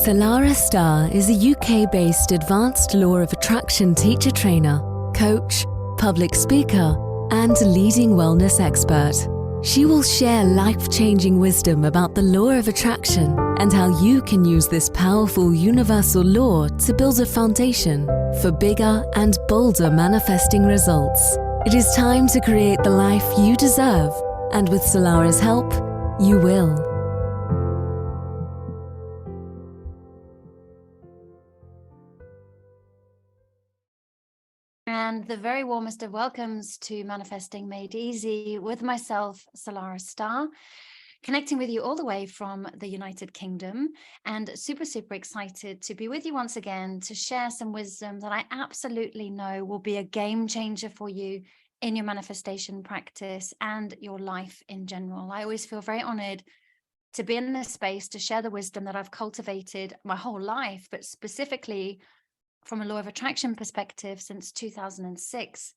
Salarah Starre is a UK-based advanced law of attraction teacher trainer, coach, public speaker, and leading wellness expert. She will share life-changing wisdom about the law of attraction and how you can use this powerful universal law to build a foundation for bigger and bolder manifesting results. It is time to create the life you deserve, and with Salarah's help, you will. And the very warmest of welcomes to Manifesting Made Easy with myself, Salarah Starre, connecting with you all the way from the United Kingdom, and super excited to be with you once again to share some wisdom that I absolutely know will be a game changer for you in your manifestation practice and your life in general. I always feel very honored to be in this space to share the wisdom that I've cultivated my whole life, but specifically from a law of attraction perspective since 2006,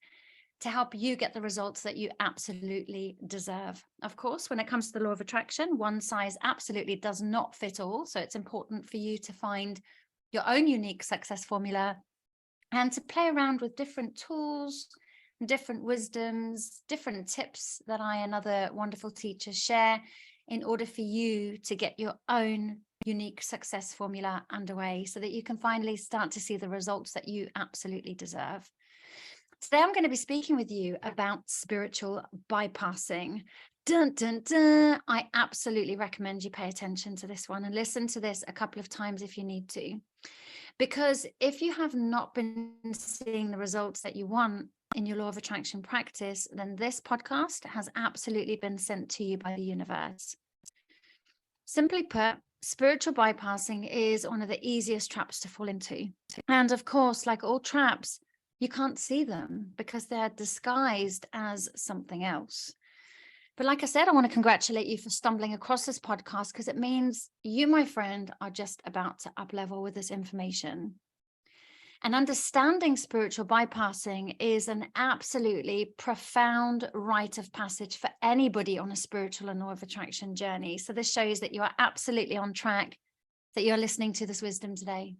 to help you get the results that you absolutely deserve. Of course, when it comes to the law of attraction, one size absolutely does not fit all. So it's important for you to find your own unique success formula and to play around with different tools, different wisdoms, different tips that I and other wonderful teachers share in order for you to get your own unique success formula underway so that you can finally start to see the results that you absolutely deserve. Today, I'm going to be speaking with you about spiritual bypassing. Dun, dun, dun. I absolutely recommend you pay attention to this one and listen to this a couple of times if you need to. Because if you have not been seeing the results that you want in your law of attraction practice, then this podcast has absolutely been sent to you by the universe. Simply put, spiritual bypassing is one of the easiest traps to fall into. And of course, like all traps, you can't see them because they're disguised as something else. But like I said, I want to congratulate you for stumbling across this podcast because it means you, my friend, are just about to up-level with this information. And understanding spiritual bypassing is an absolutely profound rite of passage for anybody on a spiritual and law of attraction journey. So this shows that you are absolutely on track, that you're listening to this wisdom today.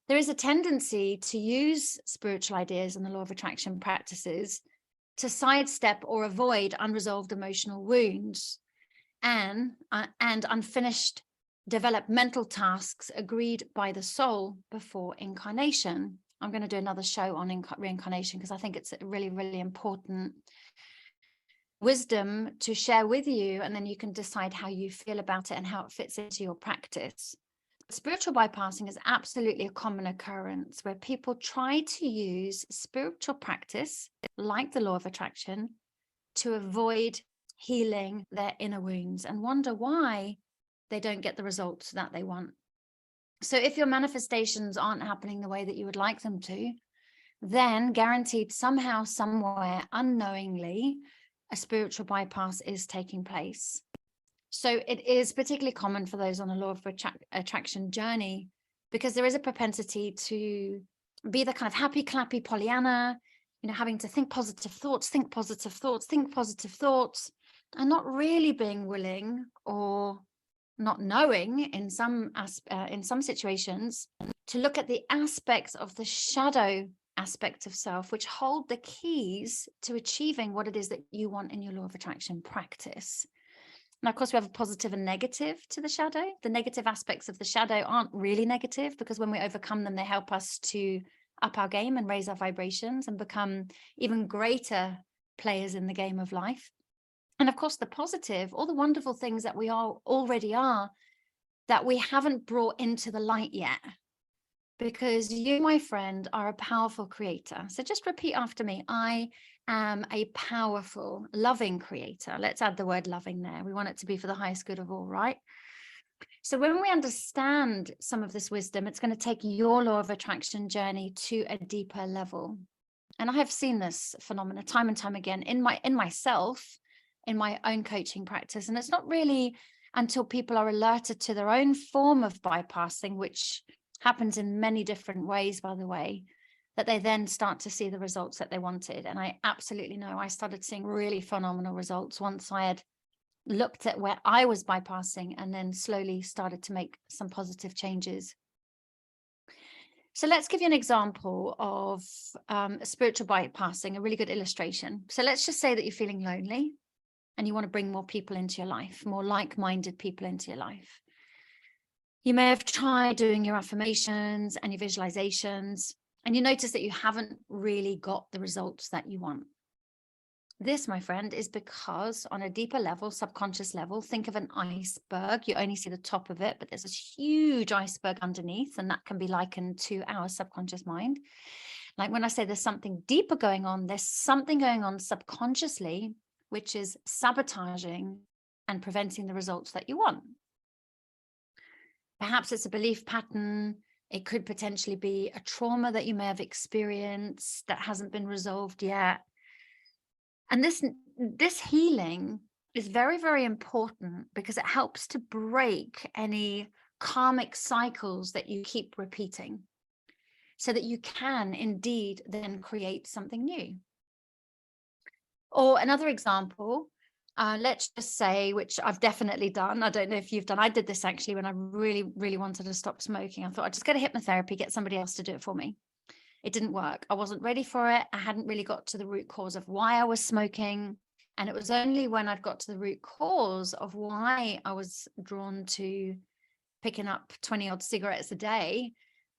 There is a tendency to use spiritual ideas and the law of attraction practices to sidestep or avoid unresolved emotional wounds and unfinished developmental tasks agreed by the soul before incarnation. I'm going to do another show on reincarnation because I think it's a really, really important wisdom to share with you, and then you can decide how you feel about it and how it fits into your practice. Spiritual bypassing is absolutely a common occurrence where people try to use spiritual practice, like the law of attraction, to avoid healing their inner wounds and wonder why they don't get the results that they want. So if your manifestations aren't happening the way that you would like them to, then guaranteed somehow, somewhere, unknowingly, a spiritual bypass is taking place. So it is particularly common for those on a law of attraction journey because there is a propensity to be the kind of happy, clappy Pollyanna, having to think positive thoughts, think positive thoughts, think positive thoughts, and not really being willing or not knowing in some situations to look at the aspects of the shadow aspect of self, which hold the keys to achieving what it is that you want in your law of attraction practice. Now, of course, we have a positive and negative to the shadow. The negative aspects of the shadow aren't really negative because when we overcome them, they help us to up our game and raise our vibrations and become even greater players in the game of life. And of course, the positive, all the wonderful things that we already are, that we haven't brought into the light yet. Because you, my friend, are a powerful creator. So just repeat after me. I am a powerful, loving creator. Let's add the word loving there. We want it to be for the highest good of all, right? So when we understand some of this wisdom, it's going to take your law of attraction journey to a deeper level. And I have seen this phenomena time and time again in myself, in my own coaching practice. And it's not really until people are alerted to their own form of bypassing, which happens in many different ways, by the way, that they then start to see the results that they wanted. And I absolutely know I started seeing really phenomenal results once I had looked at where I was bypassing and then slowly started to make some positive changes. So let's give you an example of spiritual bypassing, a really good illustration. So let's just say that you're feeling lonely and you want to bring more people into your life, more like-minded people into your life. You may have tried doing your affirmations and your visualizations, and you notice that you haven't really got the results that you want. This, my friend, is because on a deeper level, subconscious level, think of an iceberg. You only see the top of it, but there's this huge iceberg underneath, and that can be likened to our subconscious mind. Like when I say there's something deeper going on, there's something going on subconsciously, which is sabotaging and preventing the results that you want. Perhaps it's a belief pattern. It could potentially be a trauma that you may have experienced that hasn't been resolved yet. And this healing is very, very important because it helps to break any karmic cycles that you keep repeating so that you can indeed then create something new. Or another example, let's just say, which I've definitely done. I don't know if you've done. I did this actually when I really, really wanted to stop smoking. I thought I'd just go to hypnotherapy, get somebody else to do it for me. It didn't work. I wasn't ready for it. I hadn't really got to the root cause of why I was smoking. And it was only when I'd got to the root cause of why I was drawn to picking up 20 odd cigarettes a day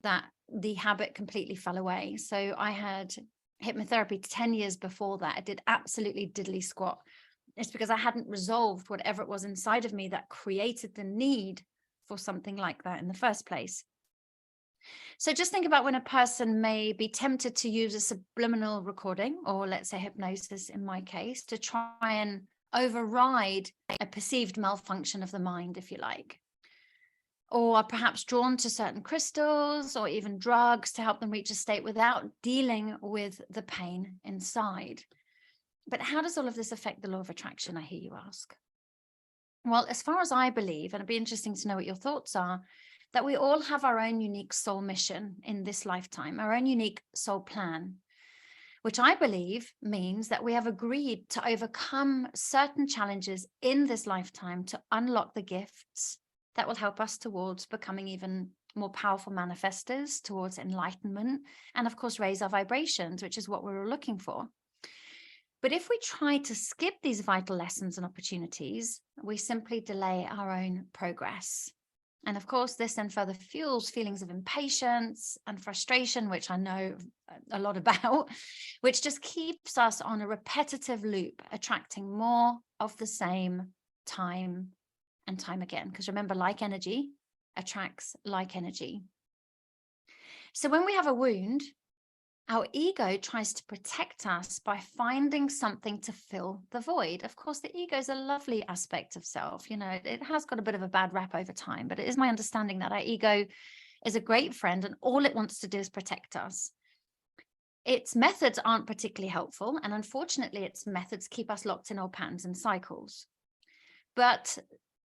that the habit completely fell away. So I had hypnotherapy 10 years before that. I did absolutely diddly squat. It's because I hadn't resolved whatever it was inside of me that created the need for something like that in the first place. So just think about when a person may be tempted to use a subliminal recording, or let's say hypnosis in my case, to try and override a perceived malfunction of the mind, if you like. Or are perhaps drawn to certain crystals or even drugs to help them reach a state without dealing with the pain inside. But how does all of this affect the law of attraction, I hear you ask? Well, as far as I believe, and it'd be interesting to know what your thoughts are, that we all have our own unique soul mission in this lifetime, our own unique soul plan, which I believe means that we have agreed to overcome certain challenges in this lifetime to unlock the gifts that will help us towards becoming even more powerful manifestors, towards enlightenment, and of course, raise our vibrations, which is what we're all looking for. But if we try to skip these vital lessons and opportunities, we simply delay our own progress. And of course, this then further fuels feelings of impatience and frustration, which I know a lot about, which just keeps us on a repetitive loop, attracting more of the same time and time again. Because remember, like energy attracts like energy. So when we have a wound, our ego tries to protect us by finding something to fill the void. Of course, the ego is a lovely aspect of self. You know, it has got a bit of a bad rap over time, but it is my understanding that our ego is a great friend and all it wants to do is protect us. Its methods aren't particularly helpful, and unfortunately, its methods keep us locked in old patterns and cycles. But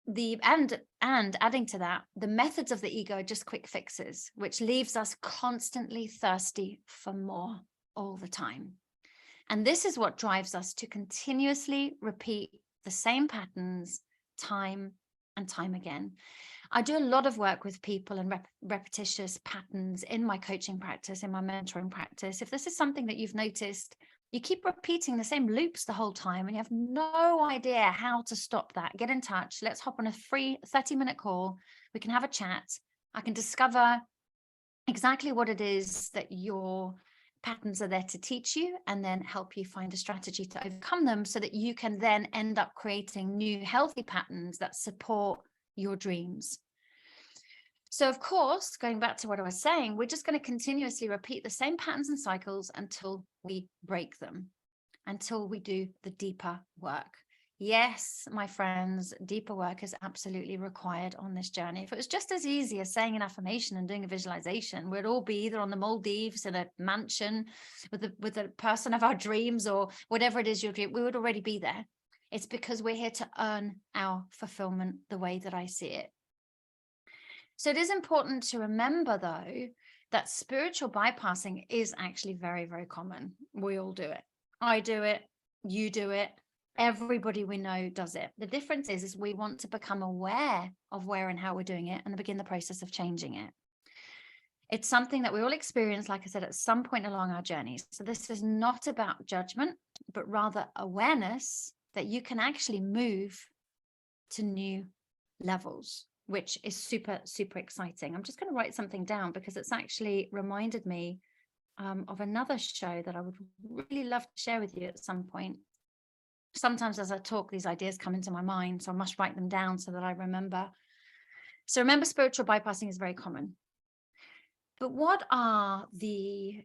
adding to that, the methods of the ego are just quick fixes, which leaves us constantly thirsty for more all the time. And this is what drives us to continuously repeat the same patterns time and time again. I do a lot of work with people and repetitious patterns in my coaching practice, in my mentoring practice. If this is something that you've noticed, you keep repeating the same loops the whole time and you have no idea how to stop that, get in touch. Let's hop on a free 30-minute call. We can have a chat. I can discover exactly what it is that your patterns are there to teach you and then help you find a strategy to overcome them so that you can then end up creating new healthy patterns that support your dreams. So of course, going back to what I was saying, we're just going to continuously repeat the same patterns and cycles until we break them, until we do the deeper work. Yes, my friends, deeper work is absolutely required on this journey. If it was just as easy as saying an affirmation and doing a visualization, we'd all be either on the Maldives in a mansion with the person of our dreams or whatever it is your dream, we would already be there. It's because we're here to earn our fulfillment the way that I see it. So it is important to remember, though, that spiritual bypassing is actually very, very common. We all do it. I do it. You do it. Everybody we know does it. The difference is we want to become aware of where and how we're doing it and begin the process of changing it. It's something that we all experience, like I said, at some point along our journeys. So this is not about judgment, but rather awareness that you can actually move to new levels, which is super, super exciting. I'm just going to write something down because it's actually reminded me of another show that I would really love to share with you at some point. Sometimes as I talk, these ideas come into my mind, so I must write them down so that I remember. So remember, spiritual bypassing is very common. But what are the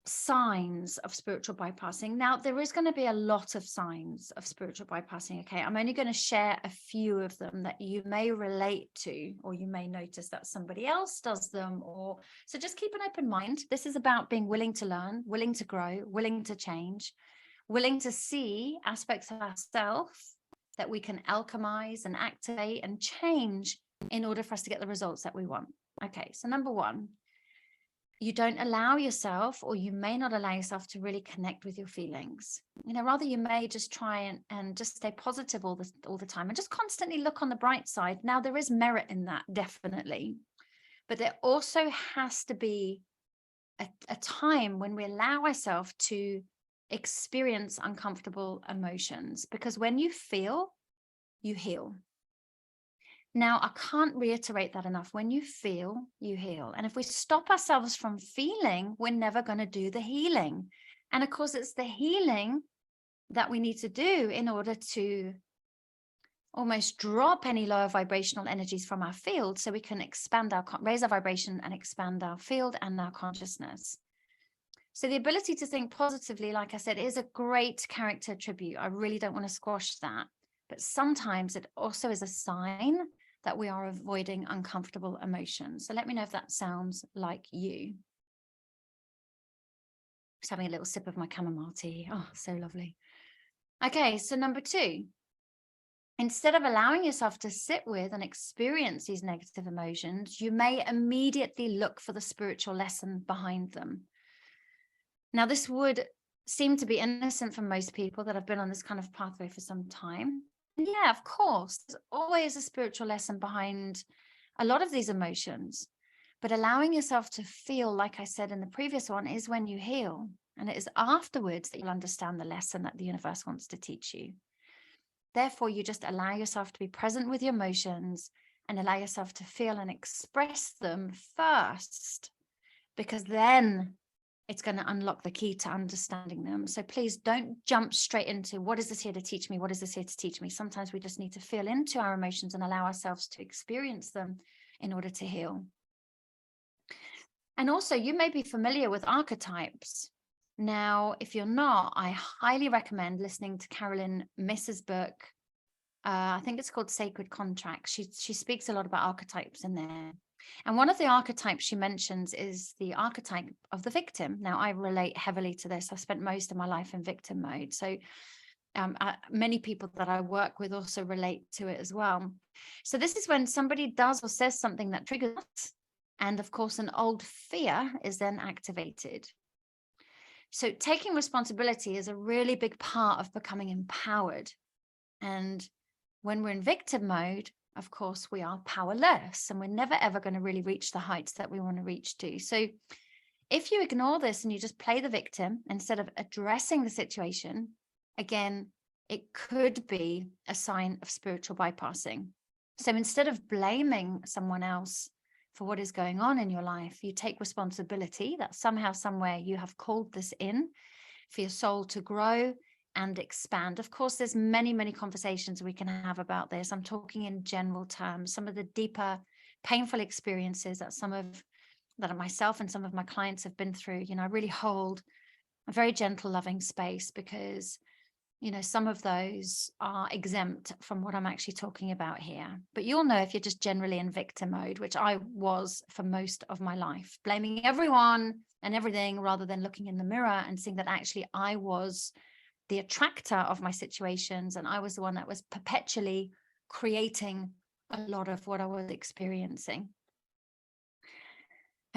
signs of spiritual bypassing? Now, there is going to be a lot of signs of spiritual bypassing. Okay, I'm only going to share a few of them that you may relate to, or you may notice that somebody else does them, or so just keep an open mind. This is about being willing to learn, willing to grow, willing to change, willing to see aspects of ourselves that we can alchemize and activate and change in order for us to get the results that we want. Okay, so number one, you don't allow yourself, or you may not allow yourself to really connect with your feelings. Rather you may just try and just stay positive all the time and just constantly look on the bright side. Now, there is merit in that, definitely. But there also has to be a time when we allow ourselves to experience uncomfortable emotions, because when you feel, you heal. Now, I can't reiterate that enough. When you feel, you heal. And if we stop ourselves from feeling, we're never going to do the healing. And of course, it's the healing that we need to do in order to almost drop any lower vibrational energies from our field, so we can raise our vibration and expand our field and our consciousness. So the ability to think positively, like I said, is a great character attribute. I really don't want to squash that. But sometimes it also is a sign that we are avoiding uncomfortable emotions. So let me know if that sounds like you. Just having a little sip of my chamomile tea. Oh, so lovely. Okay, so number two, instead of allowing yourself to sit with and experience these negative emotions, you may immediately look for the spiritual lesson behind them. Now, this would seem to be innocent for most people that have been on this kind of pathway for some time. Yeah, of course, there's always a spiritual lesson behind a lot of these emotions. But allowing yourself to feel, like I said in the previous one, is when you heal. And it is afterwards that you'll understand the lesson that the universe wants to teach you. Therefore, you just allow yourself to be present with your emotions and allow yourself to feel and express them first, because then it's going to unlock the key to understanding them. So please don't jump straight into, what is this here to teach me? What is this here to teach me? Sometimes we just need to feel into our emotions and allow ourselves to experience them in order to heal. And also, you may be familiar with archetypes. Now, if you're not, I highly recommend listening to Carolyn Miss's book. I think it's called Sacred Contracts. She speaks a lot about archetypes in there. And one of the archetypes she mentions is the archetype of the victim. Now, I relate heavily to this. I've spent most of my life in victim mode. So many people that I work with also relate to it as well. So this is when somebody does or says something that triggers us. And of course, an old fear is then activated. So taking responsibility is a really big part of becoming empowered. And when we're in victim mode, of course, we are powerless, and we're never, ever going to really reach the heights that we want to reach to. So if you ignore this and you just play the victim instead of addressing the situation, again, it could be a sign of spiritual bypassing. So instead of blaming someone else for what is going on in your life, you take responsibility that somehow, somewhere you have called this in for your soul to grow and expand. Of course, there's many, many conversations we can have about this. I'm talking in general terms, some of the deeper, painful experiences that myself and some of my clients have been through. I really hold a very gentle, loving space, because some of those are exempt from what I'm actually talking about here. But you'll know if you're just generally in victim mode, which I was for most of my life, blaming everyone and everything rather than looking in the mirror and seeing that actually I was the attractor of my situations, and I was the one that was perpetually creating a lot of what I was experiencing.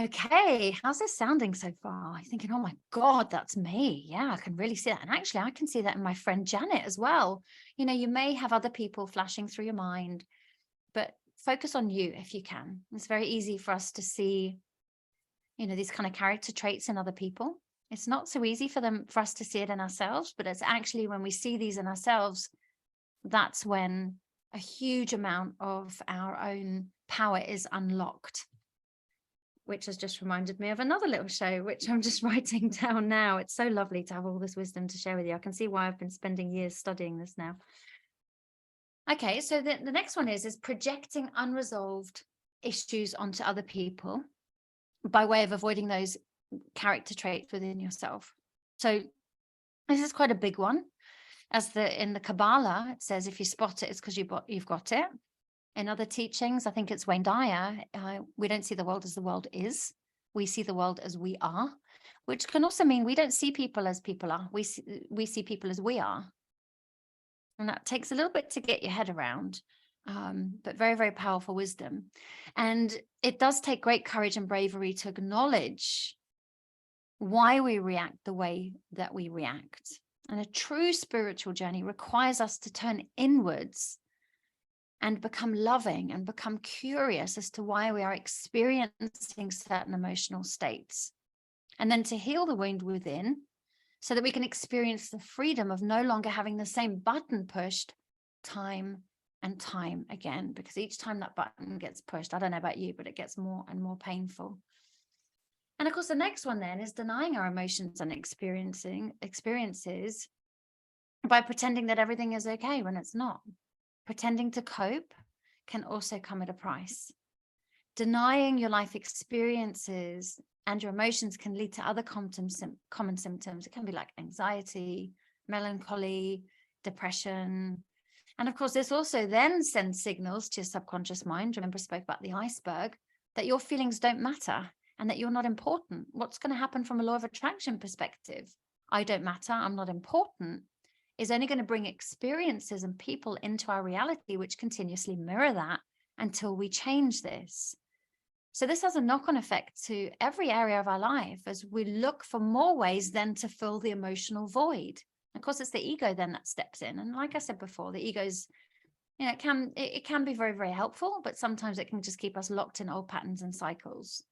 Okay, how's this sounding so far? I'm thinking, oh my God, that's me. Yeah, I can really see that. And actually, I can see that in my friend Janet as well. You know, you may have other people flashing through your mind, but focus on you if you can. It's very easy for us to see, you know, these kind of character traits in other people. It's not so easy for us to see it in ourselves, but it's actually when we see these in ourselves, that's when a huge amount of our own power is unlocked. Which has just reminded me of another little show, which I'm just writing down now. It's so lovely to have all this wisdom to share with you. I can see why I've been spending years studying this now. Okay, so the next one is projecting unresolved issues onto other people by way of avoiding those character traits within yourself. So this is quite a big one. In the Kabbalah, it says if you spot it, it's because you've got it. In other teachings, I think it's Wayne Dyer, we don't see the world as the world is. We see the world as we are, which can also mean we don't see people as people are. We see people as we are. And that takes a little bit to get your head around, but very, very powerful wisdom. And it does take great courage and bravery to acknowledge why we react the way that we react. And a true spiritual journey requires us to turn inwards and become loving and become curious as to why we are experiencing certain emotional states. And then to heal the wound within so that we can experience the freedom of no longer having the same button pushed time and time again, because each time that button gets pushed, I don't know about you, but it gets more and more painful. And of course, the next one then is denying our emotions and experiences by pretending that everything is okay when it's not. Pretending to cope can also come at a price. Denying your life experiences and your emotions can lead to other common symptoms. It can be like anxiety, melancholy, depression. And of course, this also then sends signals to your subconscious mind. Remember, I spoke about the iceberg, that your feelings don't matter and that you're not important. What's going to happen from a law of attraction perspective? I don't matter, I'm not important, is only going to bring experiences and people into our reality, which continuously mirror that until we change this. So this has a knock-on effect to every area of our life as we look for more ways then to fill the emotional void. Of course, it's the ego then that steps in. And like I said before, the ego's, you know, it can be very, very helpful, but sometimes it can just keep us locked in old patterns and cycles.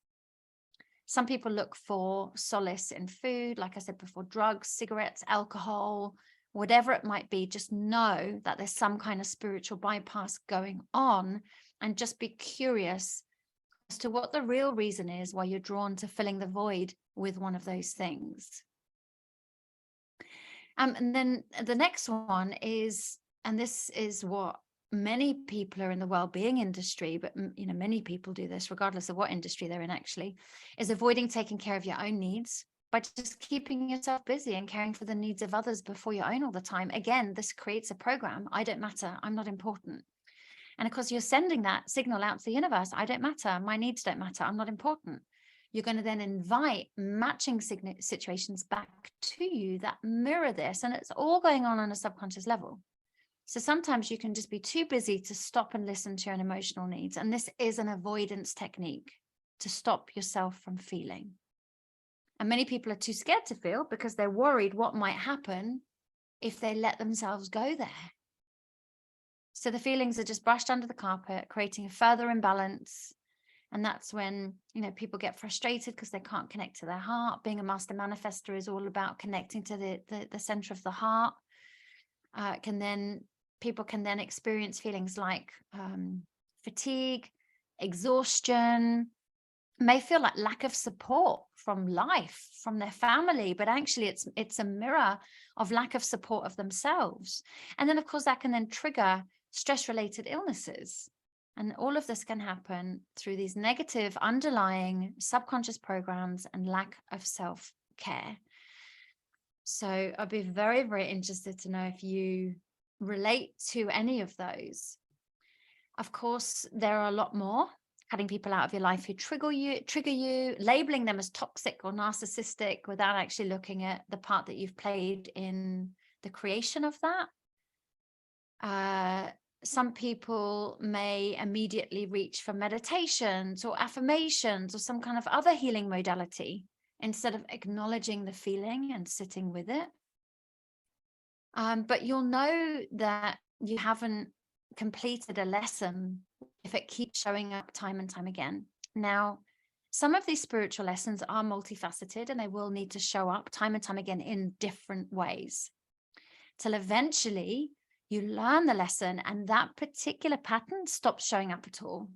Some people look for solace in food, like I said before, drugs, cigarettes, alcohol, whatever it might be. Just know that there's some kind of spiritual bypass going on, and just be curious as to what the real reason is why you're drawn to filling the void with one of those things. And then the next one is, and this is what many people are in the well-being industry, but you know, many people do this regardless of what industry they're in, actually, is avoiding taking care of your own needs by just keeping yourself busy and caring for the needs of others before your own all the time. Again, this creates a program. I don't matter, I'm not important. And of course, you're sending that signal out to the universe. I don't matter, my needs don't matter, I'm not important. You're going to then invite matching situations back to you that mirror this. And it's all going on a subconscious level. So sometimes you can just be too busy to stop and listen to your own emotional needs. And this is an avoidance technique to stop yourself from feeling. And many people are too scared to feel because they're worried what might happen if they let themselves go there. So the feelings are just brushed under the carpet, creating a further imbalance. And that's when, you know, people get frustrated because they can't connect to their heart. Being a master manifester is all about connecting to the center of the heart. People can then experience feelings like fatigue, exhaustion, may feel like lack of support from life, from their family, but actually it's a mirror of lack of support of themselves. And then of course that can then trigger stress-related illnesses. And all of this can happen through these negative underlying subconscious programs and lack of self-care. So I'd be very, very interested to know if you relate to any of those. Of course, there are a lot more. Cutting people out of your life who trigger you, labeling them as toxic or narcissistic without actually looking at the part that you've played in the creation of that. some people may immediately reach for meditations or affirmations or some kind of other healing modality instead of acknowledging the feeling and sitting with it. But you'll know that you haven't completed a lesson if it keeps showing up time and time again. Now, some of these spiritual lessons are multifaceted and they will need to show up time and time again in different ways till eventually you learn the lesson and that particular pattern stops showing up at all.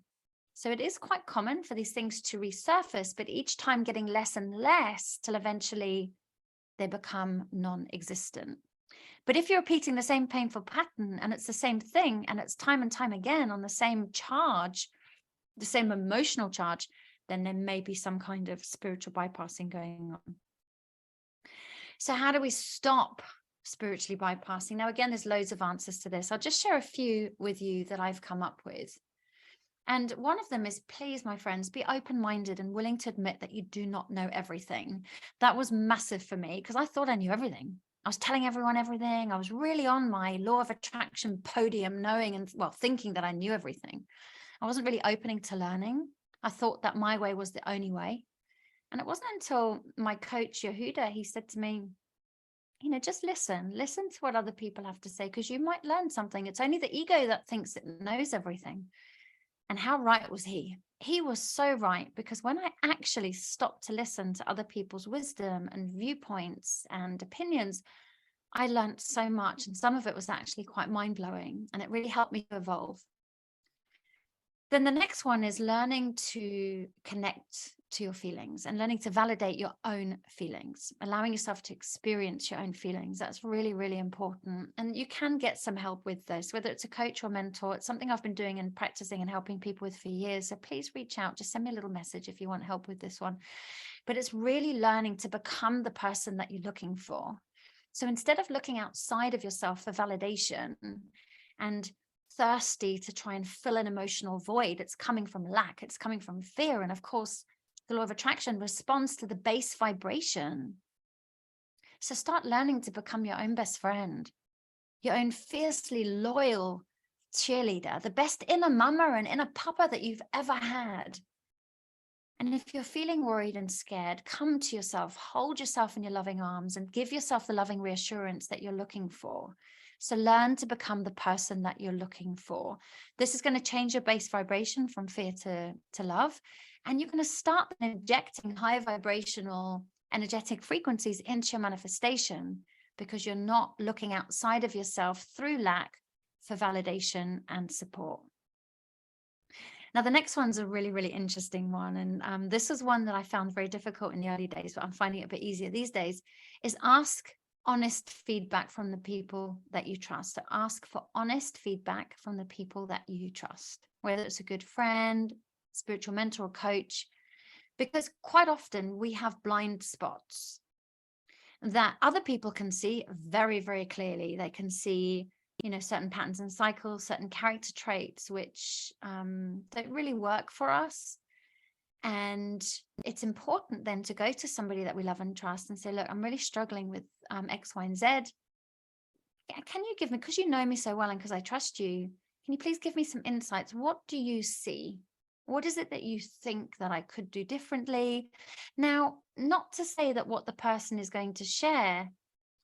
So it is quite common for these things to resurface, but each time getting less and less till eventually they become non-existent. But if you're repeating the same painful pattern and it's the same thing and it's time and time again on the same charge, the same emotional charge, then there may be some kind of spiritual bypassing going on. So how do we stop spiritually bypassing? Now, again, there's loads of answers to this. I'll just share a few with you that I've come up with. And one of them is, please, my friends, be open-minded and willing to admit that you do not know everything. That was massive for me because I thought I knew everything. I was telling everyone everything. I was really on my law of attraction podium, knowing and, well, thinking that I knew everything. I wasn't really opening to learning. I thought that my way was the only way. And it wasn't until my coach, Yehuda, he said to me, just listen to what other people have to say, because you might learn something. It's only the ego that thinks it knows everything. And how right was he? He was so right, because when I actually stopped to listen to other people's wisdom and viewpoints and opinions, I learned so much. And some of it was actually quite mind-blowing, and it really helped me to evolve. Then the next one is learning to connect to your feelings and learning to validate your own feelings, allowing yourself to experience your own feelings. That's really, really important. And you can get some help with this, whether it's a coach or mentor. It's something I've been doing and practicing and helping people with for years. So please reach out, just send me a little message if you want help with this one. But it's really learning to become the person that you're looking for. So instead of looking outside of yourself for validation and thirsty to try and fill an emotional void, it's coming from lack, it's coming from fear. And of course, the law of attraction responds to the base vibration. So start learning to become your own best friend, your own fiercely loyal cheerleader, the best inner mama and inner papa that you've ever had. And if you're feeling worried and scared, come to yourself, hold yourself in your loving arms and give yourself the loving reassurance that you're looking for. So learn to become the person that you're looking for. This is going to change your base vibration from fear to love. And you're going to start injecting high vibrational energetic frequencies into your manifestation, because you're not looking outside of yourself through lack for validation and support. Now, the next one's a really, really interesting one. And this is one that I found very difficult in the early days, but I'm finding it a bit easier these days, is ask honest feedback from the people that you trust. So ask for honest feedback from the people that you trust, whether it's a good friend, spiritual mentor, or coach, because quite often we have blind spots that other people can see very, very clearly. They can see, certain patterns and cycles, certain character traits, which don't really work for us. And it's important then to go to somebody that we love and trust and say, look, I'm really struggling with X, Y, and Z. Can you give me, because you know me so well and because I trust you, can you please give me some insights? What do you see? What is it that you think that I could do differently? Now, not to say that what the person is going to share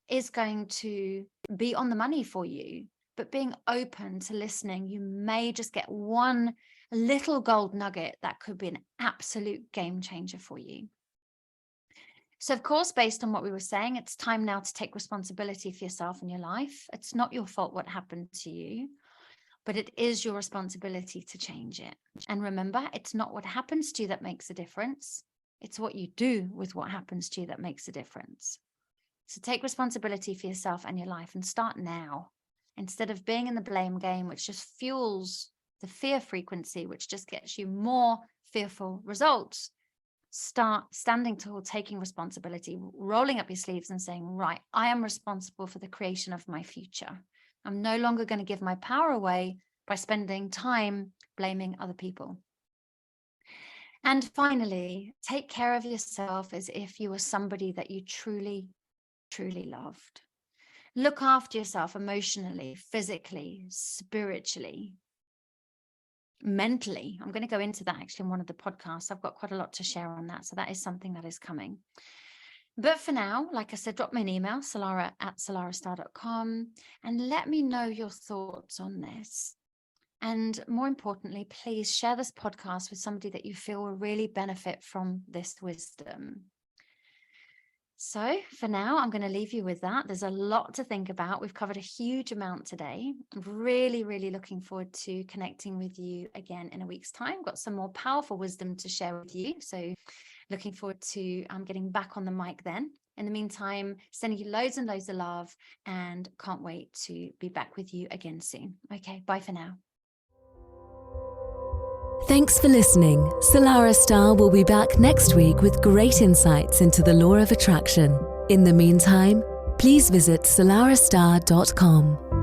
is going to be on the money for you, but being open to listening, you may just get one little gold nugget that could be an absolute game changer for you. So of course, based on what we were saying, it's time now to take responsibility for yourself and your life. It's not your fault what happened to you, but it is your responsibility to change it. And remember, it's not what happens to you that makes a difference. It's what you do with what happens to you that makes a difference. So take responsibility for yourself and your life and start now, instead of being in the blame game, which just fuels the fear frequency, which just gets you more fearful results. Start standing tall, taking responsibility, rolling up your sleeves and saying, right, I am responsible for the creation of my future. I'm no longer going to give my power away by spending time blaming other people. And finally, take care of yourself as if you were somebody that you truly, truly loved. Look after yourself emotionally, physically, spiritually, mentally. I'm going to go into that actually in one of the podcasts. I've got quite a lot to share on that. So that is something that is coming. But for now, like I said, drop me an email, salarah@salarahstarre.com, and let me know your thoughts on this. And more importantly, please share this podcast with somebody that you feel will really benefit from this wisdom. So for now, I'm going to leave you with that. There's a lot to think about. We've covered a huge amount today. I'm really, really looking forward to connecting with you again in a week's time. Got some more powerful wisdom to share with you. So looking forward to getting back on the mic then. In the meantime, sending you loads and loads of love, and can't wait to be back with you again soon. Okay, bye for now. Thanks for listening. Salarah Starre will be back next week with great insights into the law of attraction. In the meantime, please visit salarahstarre.com.